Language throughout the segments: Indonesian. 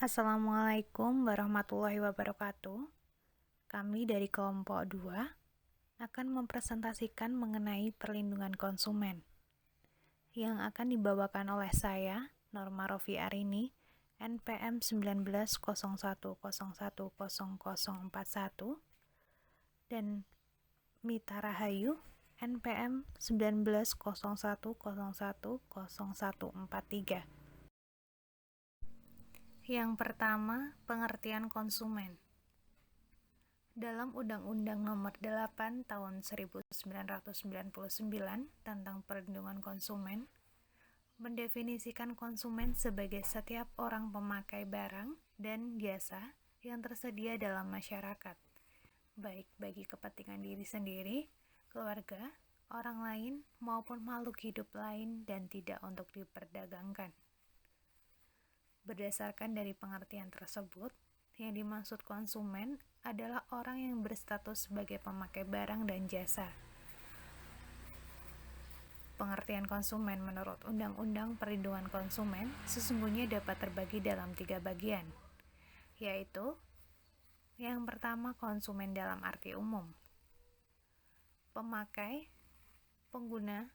Assalamualaikum warahmatullahi wabarakatuh. Kami dari kelompok 2 akan mempresentasikan mengenai perlindungan konsumen yang akan dibawakan oleh saya, Norma Rofi Arini, NPM 1901010041 dan Mita Rahayu, NPM 1901010143. Yang pertama, pengertian konsumen. Dalam Undang-Undang Nomor 8 Tahun 1999 tentang Perlindungan Konsumen, mendefinisikan konsumen sebagai setiap orang pemakai barang dan jasa yang tersedia dalam masyarakat, baik bagi kepentingan diri sendiri, keluarga, orang lain, maupun makhluk hidup lain dan tidak untuk diperdagangkan. Berdasarkan dari pengertian tersebut, yang dimaksud konsumen adalah orang yang berstatus sebagai pemakai barang dan jasa. Pengertian konsumen menurut Undang-Undang Perlindungan Konsumen sesungguhnya dapat terbagi dalam 3 bagian, yaitu yang pertama, konsumen dalam arti umum, pemakai, pengguna,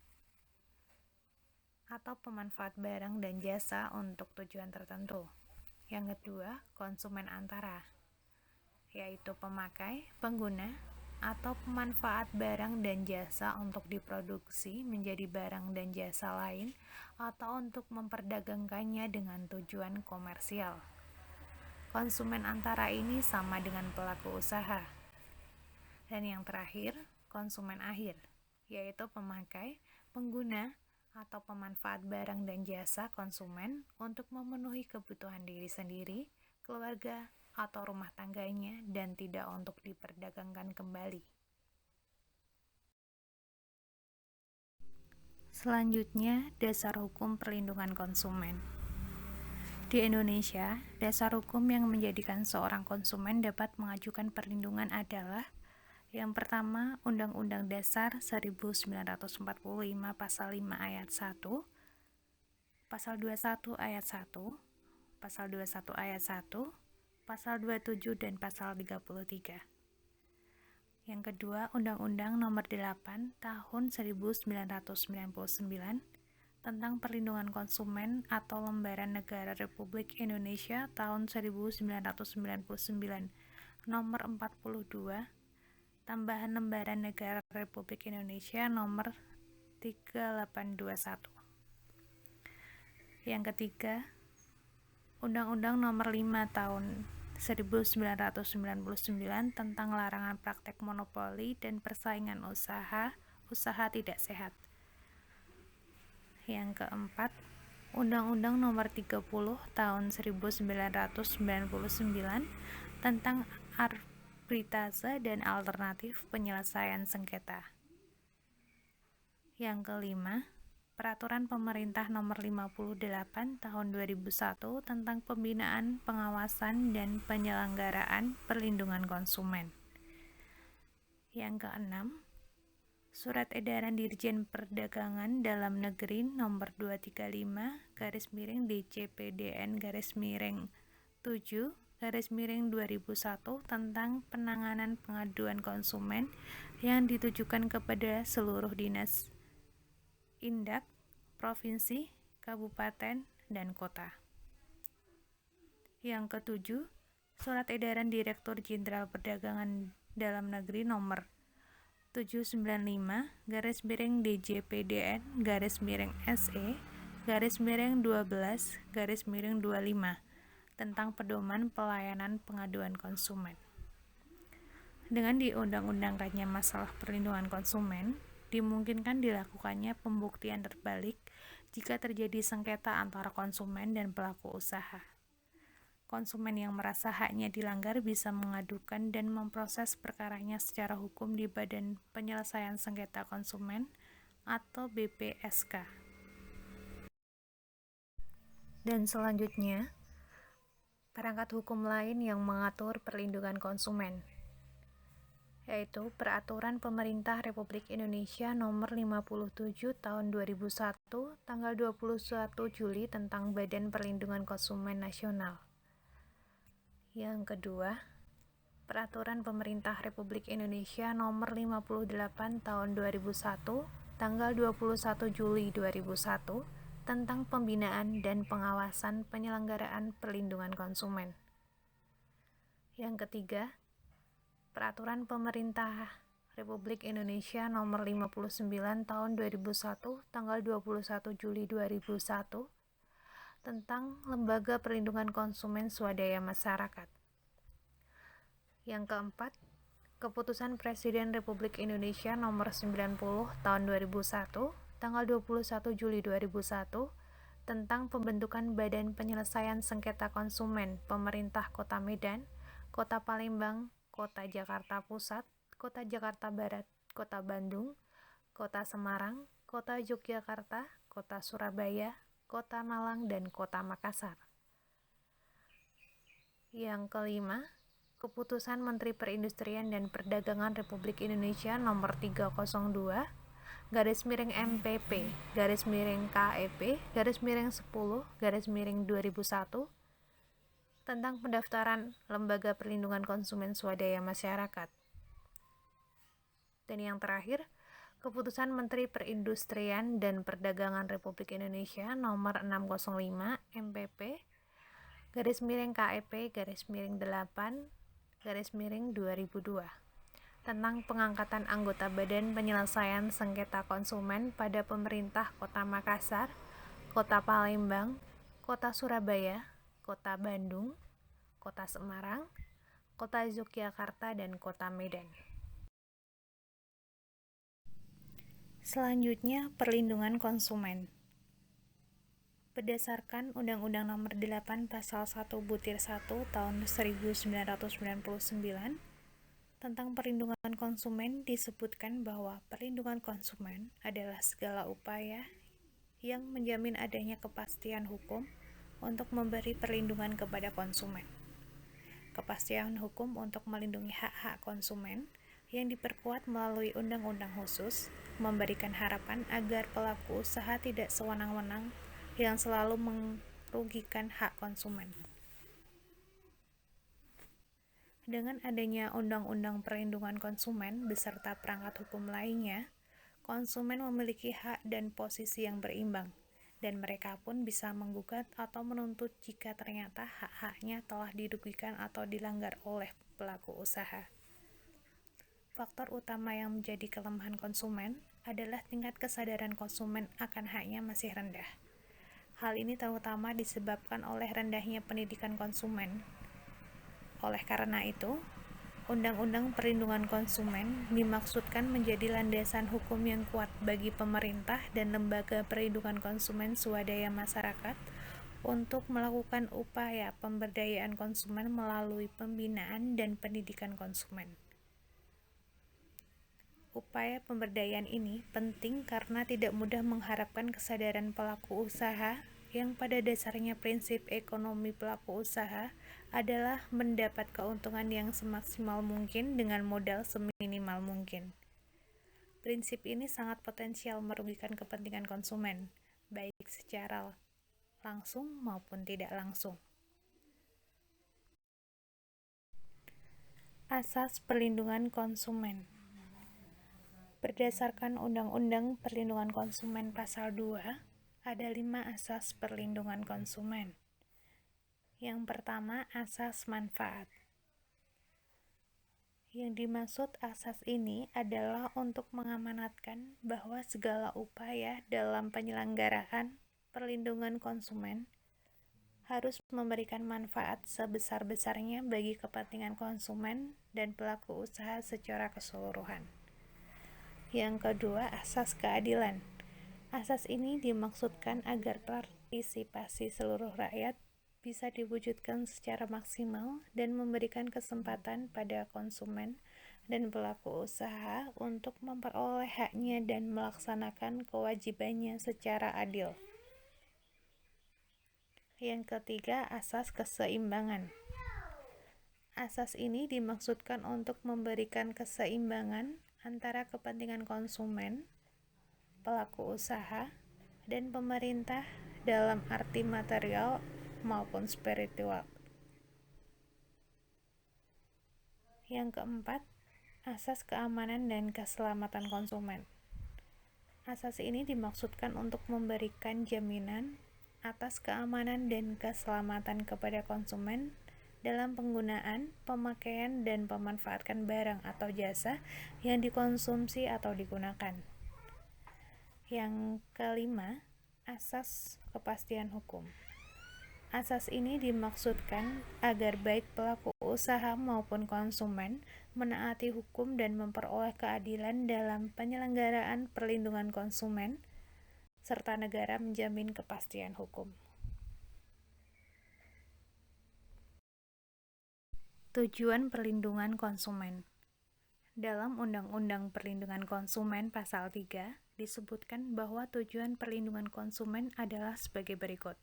atau pemanfaat barang dan jasa untuk tujuan tertentu. Yang kedua, konsumen antara, yaitu pemakai, pengguna, atau pemanfaat barang dan jasa untuk diproduksi menjadi barang dan jasa lain atau untuk memperdagangkannya dengan tujuan komersial. Konsumen antara ini sama dengan pelaku usaha. Dan yang terakhir, konsumen akhir, yaitu pemakai, pengguna, atau pemanfaat barang dan jasa konsumen untuk memenuhi kebutuhan diri sendiri, keluarga, atau rumah tangganya dan tidak untuk diperdagangkan kembali. Selanjutnya, dasar hukum perlindungan konsumen. Di Indonesia, dasar hukum yang menjadikan seorang konsumen dapat mengajukan perlindungan adalah yang pertama, Undang-Undang Dasar 1945 Pasal 5 Ayat 1, Pasal 21 Ayat 1, Pasal 21 Ayat 1, Pasal 27 dan Pasal 33. Yang kedua, Undang-Undang Nomor 8 Tahun 1999 tentang Perlindungan Konsumen atau Lembaran Negara Republik Indonesia tahun 1999 Nomor 42 Tambahan Lembaran Negara Republik Indonesia Nomor 3821. Yang ketiga, Undang-Undang Nomor 5 Tahun 1999 tentang Larangan Praktek Monopoli dan Persaingan Usaha tidak sehat. Yang keempat, Undang-Undang Nomor 30 Tahun 1999 tentang arbitrase dan alternatif penyelesaian sengketa. Yang kelima, Peraturan Pemerintah Nomor 58 Tahun 2001 tentang pembinaan, pengawasan, dan penyelenggaraan perlindungan konsumen. Yang keenam, Surat Edaran Dirjen Perdagangan Dalam Negeri Nomor 235/DCPDN/7/2001 tentang penanganan pengaduan konsumen yang ditujukan kepada seluruh dinas, Indak, provinsi, kabupaten, dan kota. Yang ketujuh, Surat Edaran Direktur Jenderal Perdagangan Dalam Negeri Nomor 795/DJPDN/SE/12/25 tentang pedoman pelayanan pengaduan konsumen. Dengan diundang-undangkannya masalah perlindungan konsumen, dimungkinkan dilakukannya pembuktian terbalik jika terjadi sengketa antara konsumen dan pelaku usaha. Konsumen yang merasa haknya dilanggar bisa mengadukan dan memproses perkaranya secara hukum di Badan Penyelesaian Sengketa Konsumen atau BPSK. Dan selanjutnya, perangkat hukum lain yang mengatur perlindungan konsumen, yaitu Peraturan Pemerintah Republik Indonesia Nomor 57 Tahun 2001 tanggal 21 Juli tentang Badan Perlindungan Konsumen Nasional. Yang kedua, Peraturan Pemerintah Republik Indonesia Nomor 58 Tahun 2001, tanggal 21 Juli 2001, tentang pembinaan dan pengawasan penyelenggaraan perlindungan konsumen. Yang ketiga, Peraturan Pemerintah Republik Indonesia Nomor 59 Tahun 2001, tanggal 21 Juli 2001, tentang Lembaga Perlindungan Konsumen Swadaya Masyarakat. Yang keempat, Keputusan Presiden Republik Indonesia Nomor 90 Tahun 2001, tanggal 21 Juli 2001, tentang pembentukan Badan Penyelesaian Sengketa Konsumen Pemerintah Kota Medan, Kota Palembang, Kota Jakarta Pusat, Kota Jakarta Barat, Kota Bandung, Kota Semarang, Kota Yogyakarta, Kota Surabaya, Kota Malang, dan Kota Makassar. Yang kelima, Keputusan Menteri Perindustrian dan Perdagangan Republik Indonesia Nomor 302 /MPP /KEP /10/2001 tentang pendaftaran Lembaga Perlindungan Konsumen Swadaya Masyarakat. Dan yang terakhir, Keputusan Menteri Perindustrian dan Perdagangan Republik Indonesia Nomor 605 MPP /KEP /8/2002 tentang pengangkatan anggota Badan Penyelesaian Sengketa Konsumen pada pemerintah Kota Makassar, Kota Palembang, Kota Surabaya, Kota Bandung, Kota Semarang, Kota Yogyakarta, dan Kota Medan. Selanjutnya, perlindungan konsumen. Berdasarkan Undang-Undang Nomor 8 Pasal 1/1 Tahun 1999 tentang perlindungan konsumen, disebutkan bahwa perlindungan konsumen adalah segala upaya yang menjamin adanya kepastian hukum untuk memberi perlindungan kepada konsumen. Kepastian hukum untuk melindungi hak-hak konsumen yang diperkuat melalui undang-undang khusus memberikan harapan agar pelaku usaha tidak sewenang-wenang yang selalu merugikan hak konsumen. Dengan adanya Undang-Undang Perlindungan Konsumen beserta perangkat hukum lainnya, konsumen memiliki hak dan posisi yang berimbang, dan mereka pun bisa menggugat atau menuntut jika ternyata hak-haknya telah dirugikan atau dilanggar oleh pelaku usaha. Faktor utama yang menjadi kelemahan konsumen adalah tingkat kesadaran konsumen akan haknya masih rendah. Hal ini terutama disebabkan oleh rendahnya pendidikan konsumen. Oleh karena itu, Undang-Undang Perlindungan Konsumen dimaksudkan menjadi landasan hukum yang kuat bagi pemerintah dan lembaga perlindungan konsumen swadaya masyarakat untuk melakukan upaya pemberdayaan konsumen melalui pembinaan dan pendidikan konsumen. Upaya pemberdayaan ini penting karena tidak mudah mengharapkan kesadaran pelaku usaha yang pada dasarnya prinsip ekonomi pelaku usaha adalah mendapat keuntungan yang semaksimal mungkin dengan modal seminimal mungkin. Prinsip ini sangat potensial merugikan kepentingan konsumen, baik secara langsung maupun tidak langsung. Asas perlindungan konsumen. Berdasarkan Undang-Undang Perlindungan Konsumen Pasal 2, ada 5 asas perlindungan konsumen. Yang pertama, asas manfaat. Yang dimaksud asas ini adalah untuk mengamanatkan bahwa segala upaya dalam penyelenggaraan perlindungan konsumen harus memberikan manfaat sebesar-besarnya bagi kepentingan konsumen dan pelaku usaha secara keseluruhan. Yang kedua, asas keadilan. Asas ini dimaksudkan agar partisipasi seluruh rakyat bisa diwujudkan secara maksimal dan memberikan kesempatan pada konsumen dan pelaku usaha untuk memperoleh haknya dan melaksanakan kewajibannya secara adil. Yang ketiga, asas keseimbangan. Asas ini dimaksudkan untuk memberikan keseimbangan antara kepentingan konsumen, pelaku usaha, dan pemerintah dalam arti material maupun spiritual. Yang keempat, asas keamanan dan keselamatan konsumen. Asas ini dimaksudkan untuk memberikan jaminan atas keamanan dan keselamatan kepada konsumen dalam penggunaan, pemakaian, dan pemanfaatkan barang atau jasa yang dikonsumsi atau digunakan. Yang kelima, asas kepastian hukum. Asas ini dimaksudkan agar baik pelaku usaha maupun konsumen menaati hukum dan memperoleh keadilan dalam penyelenggaraan perlindungan konsumen, serta negara menjamin kepastian hukum. Tujuan perlindungan konsumen. Dalam Undang-Undang Perlindungan Konsumen Pasal 3 disebutkan bahwa tujuan perlindungan konsumen adalah sebagai berikut.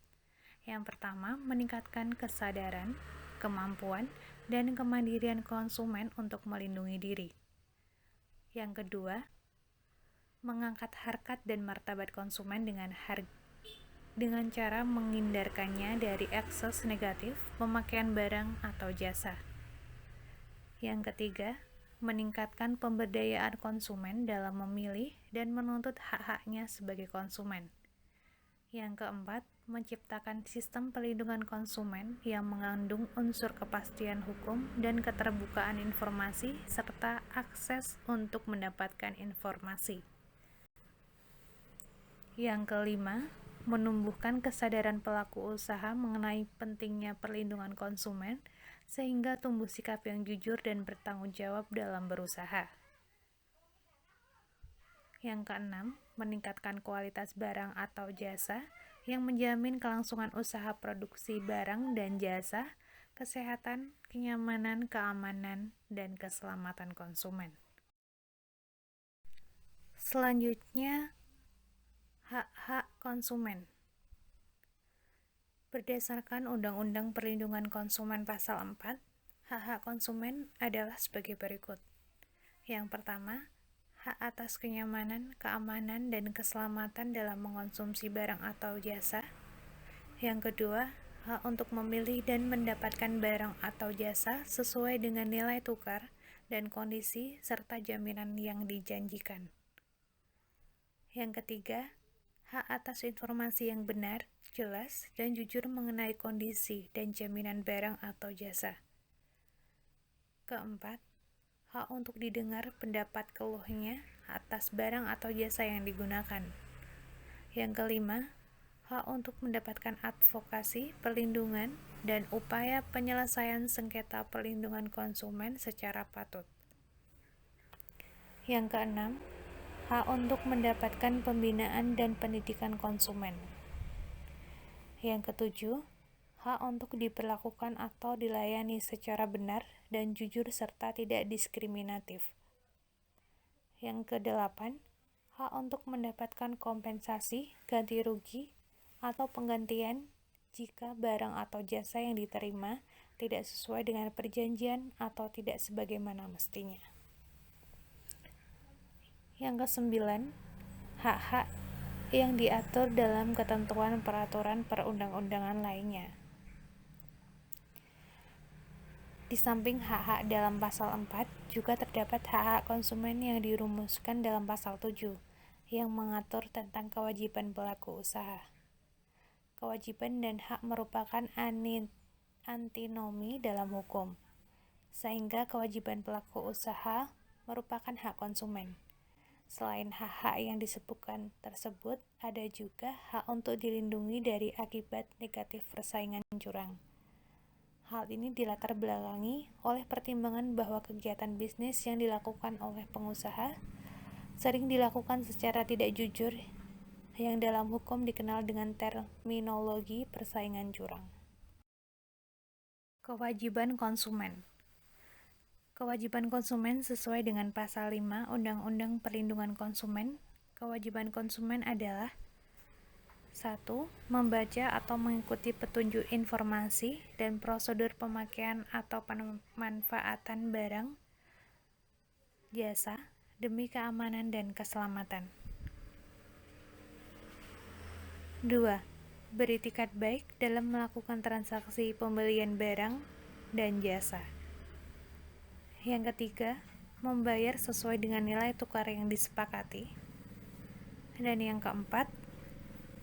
Yang pertama, meningkatkan kesadaran, kemampuan, dan kemandirian konsumen untuk melindungi diri. Yang kedua, mengangkat harkat dan martabat konsumen dengan cara menghindarkannya dari ekses negatif pemakaian barang atau jasa. Yang ketiga, meningkatkan pemberdayaan konsumen dalam memilih dan menuntut hak-haknya sebagai konsumen. Yang keempat, menciptakan sistem perlindungan konsumen yang mengandung unsur kepastian hukum dan keterbukaan informasi serta akses untuk mendapatkan informasi. Yang kelima, menumbuhkan kesadaran pelaku usaha mengenai pentingnya perlindungan konsumen sehingga tumbuh sikap yang jujur dan bertanggung jawab dalam berusaha. Yang keenam, meningkatkan kualitas barang atau jasa yang menjamin kelangsungan usaha produksi barang dan jasa, kesehatan, kenyamanan, keamanan, dan keselamatan konsumen. Selanjutnya, hak-hak konsumen. Berdasarkan Undang-Undang Perlindungan Konsumen Pasal 4, hak-hak konsumen adalah sebagai berikut. Yang pertama, hak atas kenyamanan, keamanan, dan keselamatan dalam mengonsumsi barang atau jasa. Yang kedua, hak untuk memilih dan mendapatkan barang atau jasa sesuai dengan nilai tukar dan kondisi serta jaminan yang dijanjikan. Yang ketiga, hak atas informasi yang benar, jelas, dan jujur mengenai kondisi dan jaminan barang atau jasa. Keempat, hak untuk didengar pendapat keluhnya atas barang atau jasa yang digunakan. Yang kelima, hak untuk mendapatkan advokasi, perlindungan, dan upaya penyelesaian sengketa perlindungan konsumen secara patut. Yang keenam, hak untuk mendapatkan pembinaan dan pendidikan konsumen. Yang ketujuh, hak untuk diperlakukan atau dilayani secara benar dan jujur serta tidak diskriminatif. Yang kedelapan, hak untuk mendapatkan kompensasi, ganti rugi, atau penggantian jika barang atau jasa yang diterima tidak sesuai dengan perjanjian atau tidak sebagaimana mestinya. Yang kesembilan, hak-hak yang diatur dalam ketentuan peraturan perundang-undangan lainnya. Di samping hak-hak dalam pasal 4, juga terdapat hak-hak konsumen yang dirumuskan dalam pasal 7, yang mengatur tentang kewajiban pelaku usaha. Kewajiban dan hak merupakan antinomi dalam hukum, sehingga kewajiban pelaku usaha merupakan hak konsumen. Selain hak-hak yang disebutkan tersebut, ada juga hak untuk dilindungi dari akibat negatif persaingan curang. Hal ini dilatar belakangi oleh pertimbangan bahwa kegiatan bisnis yang dilakukan oleh pengusaha sering dilakukan secara tidak jujur, yang dalam hukum dikenal dengan terminologi persaingan curang. Kewajiban konsumen. Kewajiban konsumen sesuai dengan pasal 5 Undang-Undang Perlindungan Konsumen. Kewajiban konsumen adalah 1. Membaca atau mengikuti petunjuk informasi dan prosedur pemakaian atau pemanfaatan barang, jasa, demi keamanan dan keselamatan. 2. Beritikat baik dalam melakukan transaksi pembelian barang dan jasa. Yang ketiga, membayar sesuai dengan nilai tukar yang disepakati. Dan yang keempat,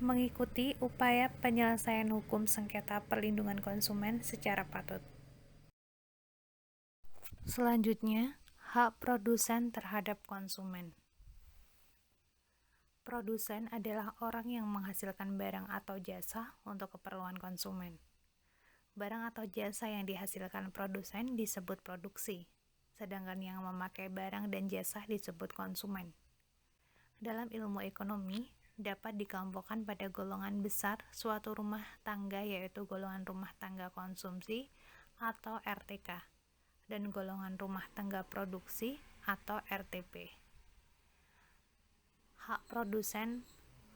mengikuti upaya penyelesaian hukum sengketa perlindungan konsumen secara patut. Selanjutnya, hak produsen terhadap konsumen. Produsen adalah orang yang menghasilkan barang atau jasa untuk keperluan konsumen. Barang atau jasa yang dihasilkan produsen disebut produksi, sedangkan yang memakai barang dan jasa disebut konsumen. Dalam ilmu ekonomi, dapat dikelompokkan pada golongan besar suatu rumah tangga, yaitu golongan rumah tangga konsumsi atau RTK, dan golongan rumah tangga produksi atau RTP. Hak produsen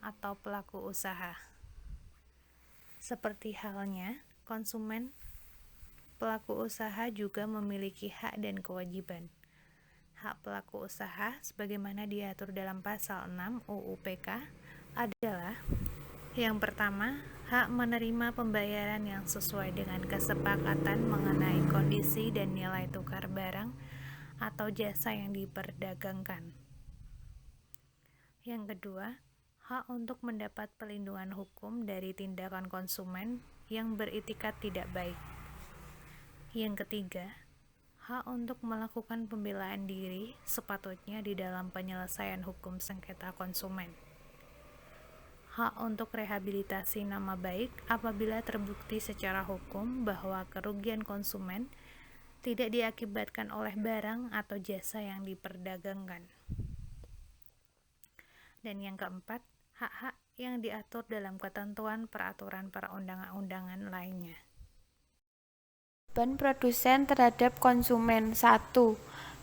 atau pelaku usaha. Seperti halnya konsumen, pelaku usaha juga memiliki hak dan kewajiban. Hak pelaku usaha sebagaimana diatur dalam pasal 6 UU PK adalah: yang pertama, hak menerima pembayaran yang sesuai dengan kesepakatan mengenai kondisi dan nilai tukar barang atau jasa yang diperdagangkan. Yang kedua, hak untuk mendapat perlindungan hukum dari tindakan konsumen yang beritikat tidak baik. Yang ketiga, hak untuk melakukan pembelaan diri sepatutnya di dalam penyelesaian hukum sengketa konsumen. Hak untuk rehabilitasi nama baik apabila terbukti secara hukum bahwa kerugian konsumen tidak diakibatkan oleh barang atau jasa yang diperdagangkan. Dan yang keempat, hak-hak yang diatur dalam ketentuan peraturan perundang-undangan lainnya. Beban produsen terhadap konsumen. 1.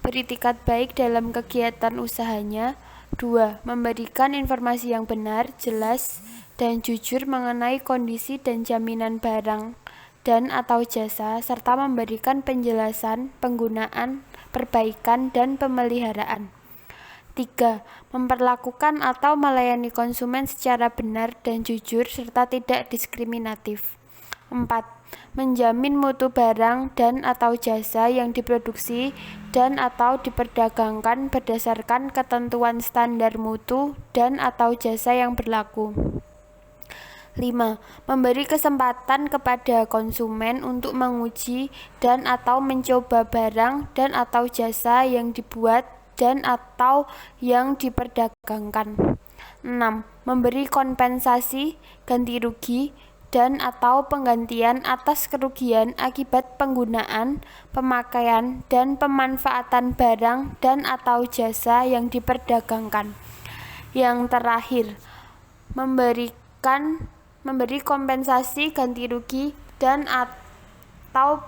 Beritikat baik dalam kegiatan usahanya. 2. Memberikan informasi yang benar, jelas, dan jujur mengenai kondisi dan jaminan barang dan atau jasa, serta memberikan penjelasan, penggunaan, perbaikan, dan pemeliharaan. 3. Memperlakukan atau melayani konsumen secara benar dan jujur serta tidak diskriminatif. 4. Menjamin mutu barang dan atau jasa yang diproduksi dan atau diperdagangkan berdasarkan ketentuan standar mutu dan atau jasa yang berlaku. 5. Memberi kesempatan kepada konsumen untuk menguji dan atau mencoba barang dan atau jasa yang dibuat dan atau yang diperdagangkan. 6. Memberi kompensasi, ganti rugi, dan atau penggantian atas kerugian akibat penggunaan, pemakaian, dan pemanfaatan barang dan atau jasa yang diperdagangkan. Yang terakhir, memberi kompensasi, ganti rugi, dan atau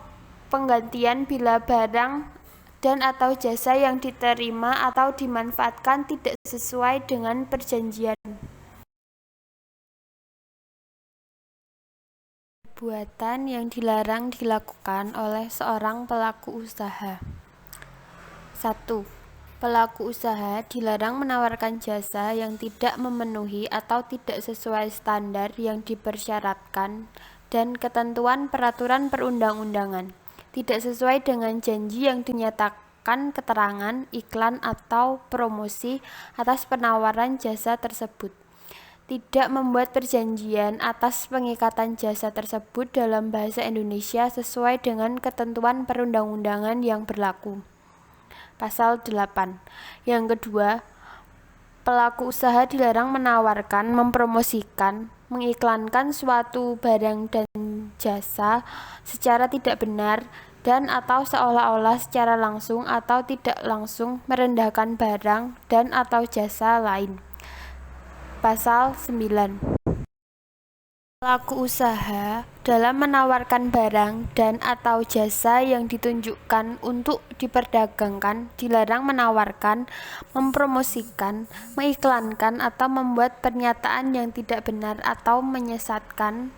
penggantian bila barang dan atau jasa yang diterima atau dimanfaatkan tidak sesuai dengan perjanjian. Perbuatan yang dilarang dilakukan oleh seorang pelaku usaha. 1. Pelaku usaha dilarang menawarkan jasa yang tidak memenuhi atau tidak sesuai standar yang dipersyaratkan dan ketentuan peraturan perundang-undangan, tidak sesuai dengan janji yang dinyatakan, keterangan, iklan, atau promosi atas penawaran jasa tersebut. Tidak membuat perjanjian atas pengikatan jasa tersebut dalam bahasa Indonesia sesuai dengan ketentuan perundang-undangan yang berlaku. Pasal 8. Yang kedua, pelaku usaha dilarang menawarkan, mempromosikan, mengiklankan suatu barang dan jasa secara tidak benar dan atau seolah-olah secara langsung atau tidak langsung merendahkan barang dan atau jasa lain. Pasal 9. Pelaku usaha dalam menawarkan barang dan atau jasa yang ditunjukkan untuk diperdagangkan dilarang menawarkan, mempromosikan, mengiklankan atau membuat pernyataan yang tidak benar atau menyesatkan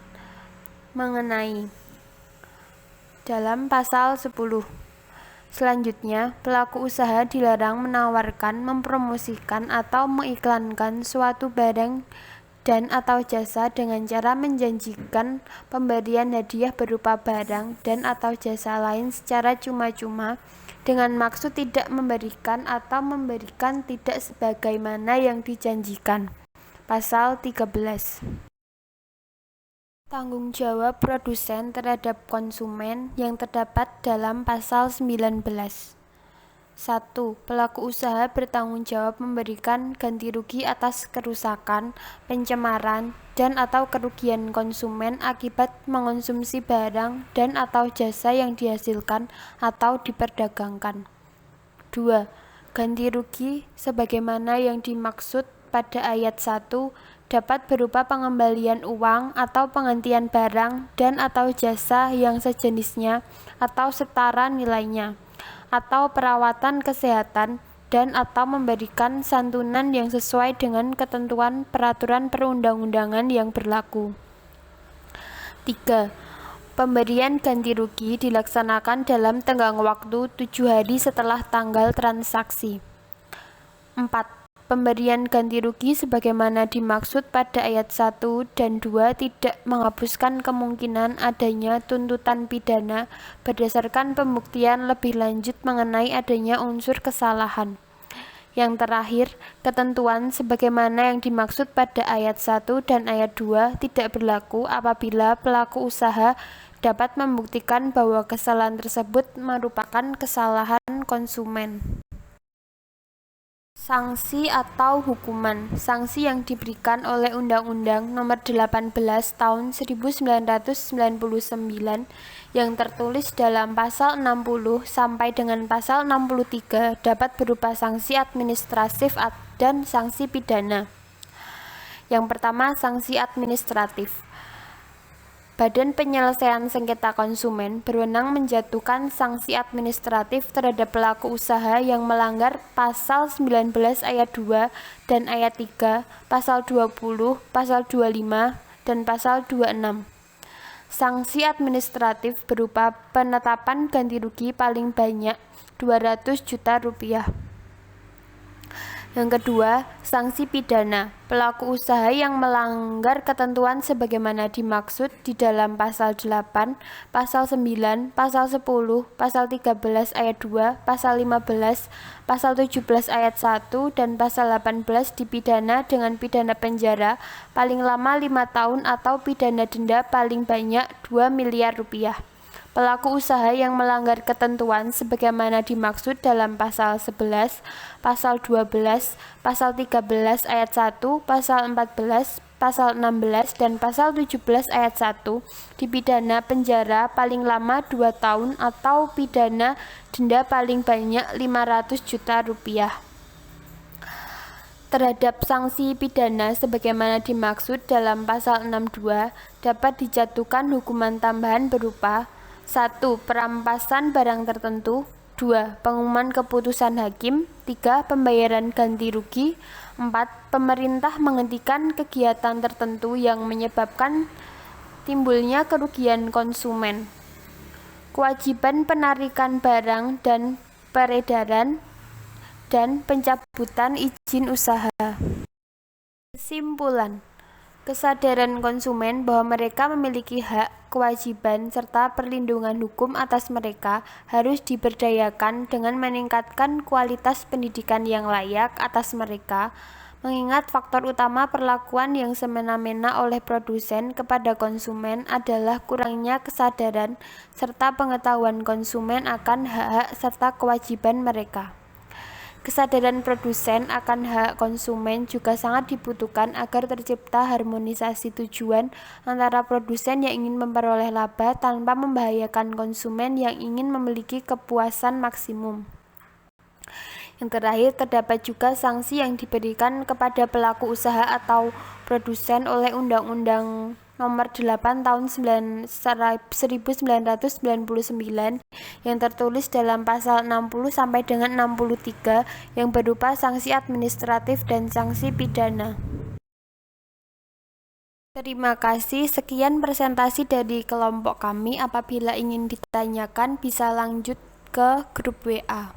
mengenai. Dalam pasal 10. Selanjutnya, pelaku usaha dilarang menawarkan, mempromosikan, atau mengiklankan suatu barang dan atau jasa dengan cara menjanjikan pemberian hadiah berupa barang dan atau jasa lain secara cuma-cuma dengan maksud tidak memberikan atau memberikan tidak sebagaimana yang dijanjikan. Pasal 13. Tanggung jawab produsen terhadap konsumen yang terdapat dalam pasal 19. 1. Pelaku usaha bertanggung jawab memberikan ganti rugi atas kerusakan, pencemaran, dan atau kerugian konsumen akibat mengonsumsi barang dan atau jasa yang dihasilkan atau diperdagangkan. 2. Ganti rugi sebagaimana yang dimaksud pada ayat 1 dapat berupa pengembalian uang atau penggantian barang dan atau jasa yang sejenisnya atau setara nilainya, atau perawatan kesehatan dan atau memberikan santunan yang sesuai dengan ketentuan peraturan perundang-undangan yang berlaku. 3. Pemberian ganti rugi dilaksanakan dalam tenggang waktu 7 hari setelah tanggal transaksi. 4. Pemberian ganti rugi sebagaimana dimaksud pada ayat 1 dan 2 tidak menghapuskan kemungkinan adanya tuntutan pidana berdasarkan pembuktian lebih lanjut mengenai adanya unsur kesalahan. Yang terakhir, ketentuan sebagaimana yang dimaksud pada ayat 1 dan ayat 2 tidak berlaku apabila pelaku usaha dapat membuktikan bahwa kesalahan tersebut merupakan kesalahan konsumen. Sanksi atau hukuman. Sanksi yang diberikan oleh Undang-Undang Nomor 18 Tahun 1999 yang tertulis dalam pasal 60 sampai dengan pasal 63 dapat berupa sanksi administratif dan sanksi pidana. Yang pertama, sanksi administratif. Badan Penyelesaian Sengketa Konsumen berwenang menjatuhkan sanksi administratif terhadap pelaku usaha yang melanggar pasal 19 ayat 2 dan ayat 3, pasal 20, pasal 25, dan pasal 26. Sanksi administratif berupa penetapan ganti rugi paling banyak 200 juta rupiah. Yang kedua, sanksi pidana. Pelaku usaha yang melanggar ketentuan sebagaimana dimaksud di dalam pasal 8, pasal 9, pasal 10, pasal 13 ayat 2, pasal 15, pasal 17 ayat 1, dan pasal 18 dipidana dengan pidana penjara paling lama 5 tahun atau pidana denda paling banyak 2 miliar rupiah. Pelaku usaha yang melanggar ketentuan sebagaimana dimaksud dalam pasal 11, pasal 12, pasal 13 ayat 1, pasal 14, pasal 16, dan pasal 17 ayat 1 dipidana penjara paling lama 2 tahun atau pidana denda paling banyak 500 juta rupiah. Terhadap sanksi pidana sebagaimana dimaksud dalam pasal 62 dapat dijatuhkan hukuman tambahan berupa 1. Perampasan barang tertentu. 2. Pengumuman keputusan hakim. 3. Pembayaran ganti rugi. 4. Pemerintah menghentikan kegiatan tertentu yang menyebabkan timbulnya kerugian konsumen. Kewajiban penarikan barang dan peredaran dan pencabutan izin usaha. Kesimpulan. Kesadaran konsumen bahwa mereka memiliki hak, kewajiban, serta perlindungan hukum atas mereka harus diberdayakan dengan meningkatkan kualitas pendidikan yang layak atas mereka, mengingat faktor utama perlakuan yang semena-mena oleh produsen kepada konsumen adalah kurangnya kesadaran serta pengetahuan konsumen akan hak-hak serta kewajiban mereka. Kesadaran produsen akan hak konsumen juga sangat dibutuhkan agar tercipta harmonisasi tujuan antara produsen yang ingin memperoleh laba tanpa membahayakan konsumen yang ingin memiliki kepuasan maksimum. Yang terakhir, terdapat juga sanksi yang diberikan kepada pelaku usaha atau produsen oleh Undang-Undang Nomor 8 Tahun 1999 yang tertulis dalam pasal 60 sampai dengan 63 yang berupa sanksi administratif dan sanksi pidana. Terima kasih. Sekian presentasi dari kelompok kami. Apabila ingin ditanyakan bisa lanjut ke grup WA.